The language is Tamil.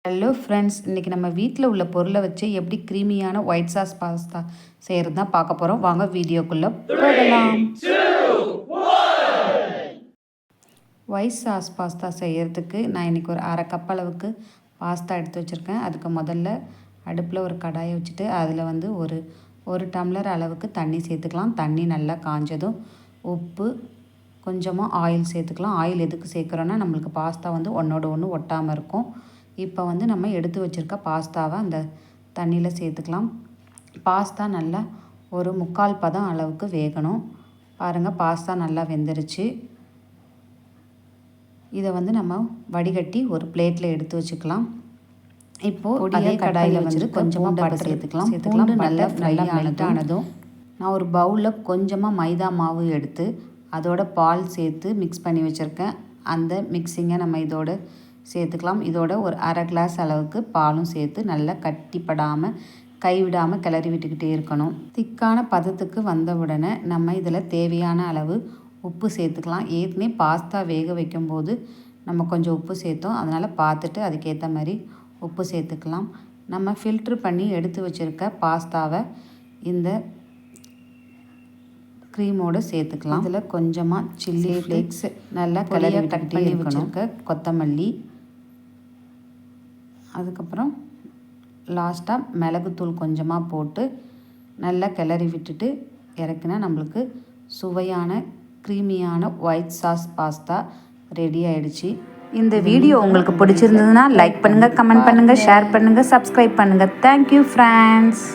ஹலோ ஃப்ரெண்ட்ஸ், இன்றைக்கி நம்ம வீட்டில் உள்ள பொருளை வச்சு எப்படி க்ரீமியான ஒயிட் சாஸ் பாஸ்தா செய்கிறது தான் பார்க்க போகிறோம். வாங்க வீடியோக்குள்ளே போகலாம். ஒயிட் சாஸ் பாஸ்தா செய்கிறதுக்கு நான் இன்றைக்கி ஒரு அரை கப் அளவுக்கு பாஸ்தா எடுத்து வச்சுருக்கேன். அதுக்கு முதல்ல அடுப்பில் ஒரு கடாயை வச்சுட்டு அதில் ஒரு டம்ளர் அளவுக்கு தண்ணி சேர்த்துக்கலாம். தண்ணி நல்லா காஞ்சதும் உப்பு, கொஞ்சமாக ஆயில் சேர்த்துக்கலாம். ஆயில் எதுக்கு சேர்க்குறோன்னா நம்மளுக்கு பாஸ்தா ஒன்றோட ஒன்று ஒட்டாமல் இருக்கும். இப்போ நம்ம எடுத்து வச்சுருக்க பாஸ்தாவை அந்த தண்ணியில் சேர்த்துக்கலாம். பாஸ்தா நல்லா ஒரு 3/4 பதம் அளவுக்கு வேகணும். பாருங்கள், பாஸ்தா நல்லா வெந்துருச்சு. இதை நம்ம வடிகட்டி ஒரு பிளேட்டில் எடுத்து வச்சுக்கலாம். இப்போது அதே கடாயில் கொஞ்சமாக பட்டர் சேர்த்துக்கலாம். நல்லா மெல்ட் ஆனதும் நான் ஒரு பவுலில் கொஞ்சமாக மைதா மாவு எடுத்து அதோட பால் சேர்த்து மிக்ஸ் பண்ணி வச்சுருக்கேன். அந்த மிக்ஸிங்கை நம்ம இதோட சேர்த்துக்கலாம். இதோட ஒரு அரை கிளாஸ் அளவுக்கு பாலும் சேர்த்து நல்லா கட்டிப்படாமல் கைவிடாமல் கிளறி விட்டுக்கிட்டே இருக்கணும். திக்கான பதத்துக்கு வந்த உடனே நம்ம இதில் தேவையான அளவு உப்பு சேர்த்துக்கலாம். ஏற்கனவே பாஸ்தா வேக வைக்கும்போது நம்ம கொஞ்சம் உப்பு சேர்த்தோம். அதனால் பார்த்துட்டு அதுக்கேற்ற மாதிரி உப்பு சேர்த்துக்கலாம். நம்ம ஃபில்ட்ரு பண்ணி எடுத்து வச்சுருக்க பாஸ்தாவை இந்த க்ரீமோடு சேர்த்துக்கலாம். இதில் கொஞ்சமாக சில்லி ஃப்ளேக்ஸ் நல்லா கிளறி கட் பண்ணி வச்சுருக்க கொத்தமல்லி, அதுக்கப்புறம் லாஸ்ட்டாக மிளகுத்தூள் கொஞ்சமாக போட்டு நல்லா கிளறி விட்டுட்டு இறக்குனா நம்மளுக்கு சுவையான க்ரீமியான ஒயிட் சாஸ் பாஸ்தா ரெடி ஆகிடுச்சு. இந்த வீடியோ உங்களுக்கு பிடிச்சிருந்ததுன்னா லைக் பண்ணுங்கள், கமெண்ட் பண்ணுங்கள், ஷேர் பண்ணுங்கள், சப்ஸ்கிரைப் பண்ணுங்கள். Thank you friends.